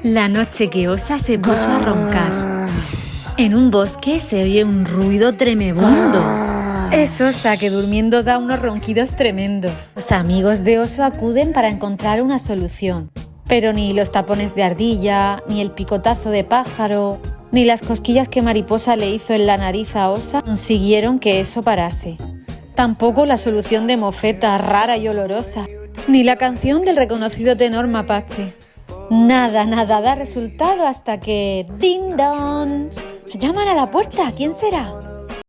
La noche que Osa se puso a roncar. En un bosque se oye un ruido tremebundo. Es Osa que durmiendo da unos ronquidos tremendos. Los amigos de Oso acuden para encontrar una solución. Pero ni los tapones de ardilla, ni el picotazo de pájaro, ni las cosquillas que Mariposa le hizo en la nariz a Osa consiguieron que eso parase. Tampoco la solución de Mofeta, rara y olorosa, ni la canción del reconocido tenor mapache. Nada da resultado hasta que... ¡Ding dong! Llaman a la puerta, ¿quién será?